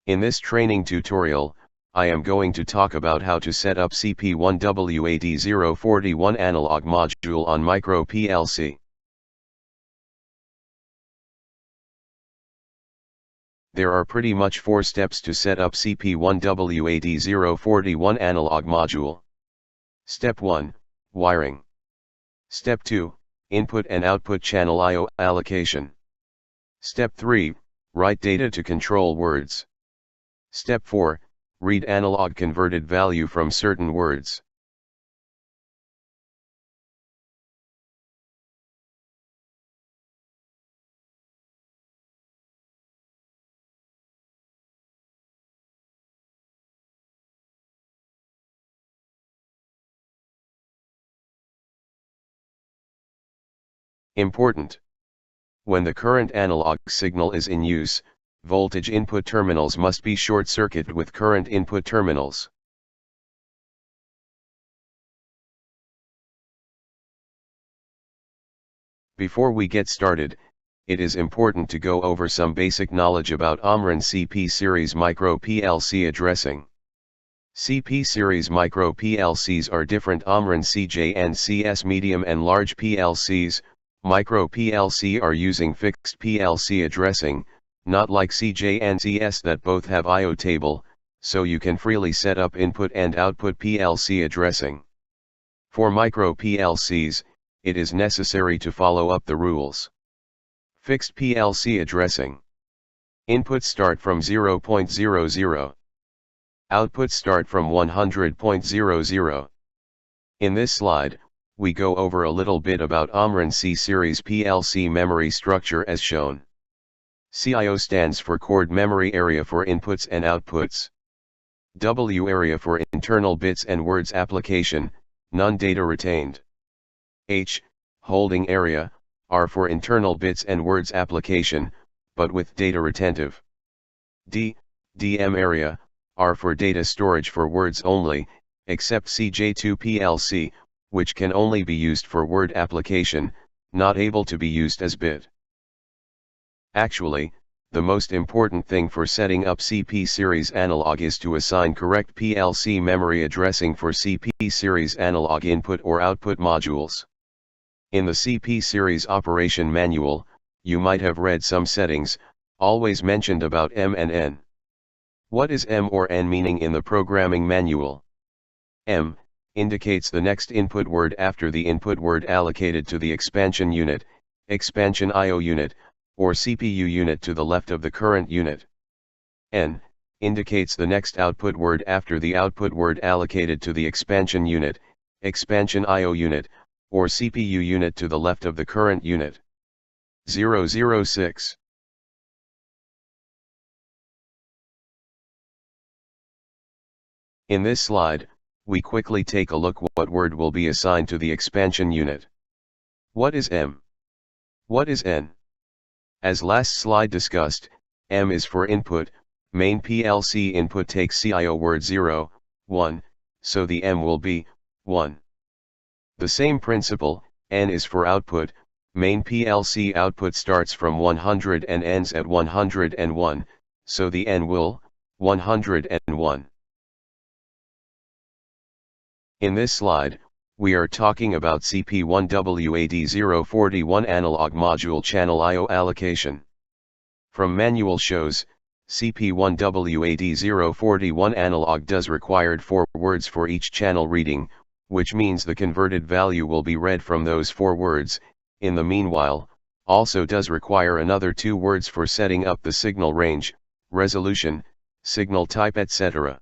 In this training tutorial, I am going to talk about how to set up CP1W-AD041 analog module on micro PLC. There are pretty much 4 steps to set up CP1W-AD041 analog module. Step 1, Wiring. Step 2, Input and output channel I/O allocation. Step 3, Write data to control words. Step 4, Read analog converted value from certain words. Important. When the current analog signal is in use, voltage input terminals must be short-circuited with current input terminals. Before we get started, it is important to go over some basic knowledge about Omron CP series micro PLC addressing. CP series micro PLCs are different Omron CJ and CS medium and large PLCs. Micro PLC are using fixed PLC addressing, not like CJ and CS that both have I/O table, so you can freely set up input and output PLC addressing. For micro PLCs, it is necessary to follow up the rules. Fixed PLC addressing. Inputs start from 0.00. Outputs start from 100.00. In this slide, we go over a little bit about Omron C-series PLC memory structure as shown. CIO stands for chord memory area for inputs and outputs. W area for internal bits and words application, none data retained. H, holding area, R for internal bits and words application, but with data retentive. D, DM area, R for data storage for words only, except CJ2 PLC, which can only be used for word application, not able to be used as bit. Actually, the most important thing for setting up CP series analog is to assign correct PLC memory addressing for CP series analog input or output modules. In the CP series operation manual, you might have read some settings, always mentioned about M and N. What is M or N meaning in the programming manual? M indicates the next input word after the input word allocated to the expansion unit, expansion I/O unit, or CPU unit to the left of the current unit. N indicates the next output word after the output word allocated to the expansion unit, expansion I/O unit, or CPU unit to the left of the current unit. 006. In this slide, we quickly take a look what word will be assigned to the expansion unit. What is M? What is N? As last slide discussed, M is for input, main PLC input takes CIO word 0, 1, so the M will be 1. The same principle, N is for output, main PLC output starts from 100 and ends at 101, so the N will, 101. In this slide, we are talking about CP1W-AD041 analog module channel I/O allocation. From manual shows, CP1W-AD041 analog does required 4 words for each channel reading, which means the converted value will be read from those 4 words. In the meanwhile, also does require another 2 words for setting up the signal range, resolution, signal type etc.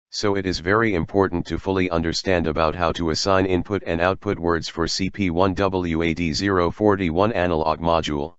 So it is very important to fully understand about how to assign input and output words for CP1W-AD041 analog module.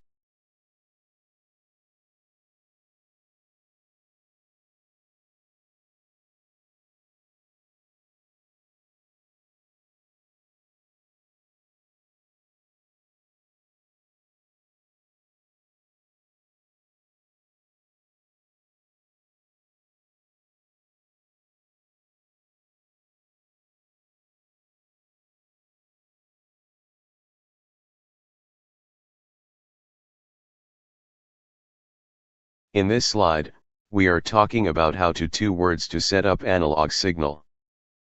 In this slide, we are talking about how to 2 words to set up analog signal.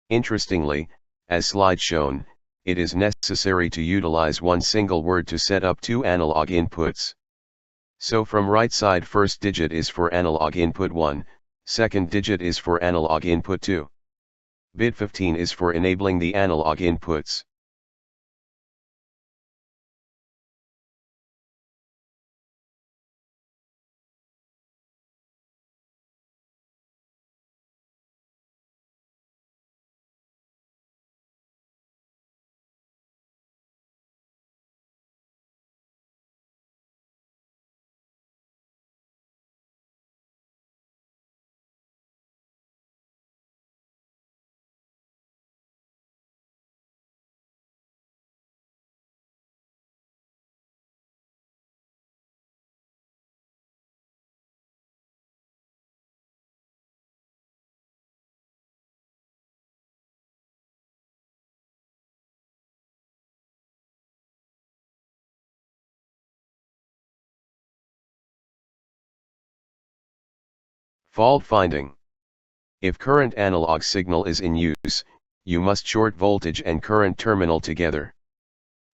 Interestingly, as slide shown, it is necessary to utilize one single word to set up 2 analog inputs. So from right side, first digit is for analog input 1, second digit is for analog input 2. Bit 15 is for enabling the analog inputs. Fault finding. If current analog signal is in use, you must short voltage and current terminal together.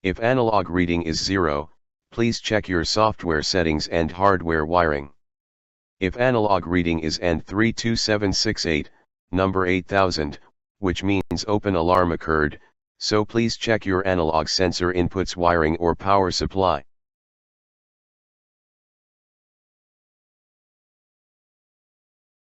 If analog reading is 0, please check your software settings and hardware wiring. If analog reading is N32768, number 8000, which means open alarm occurred, so please check your analog sensor inputs wiring or power supply.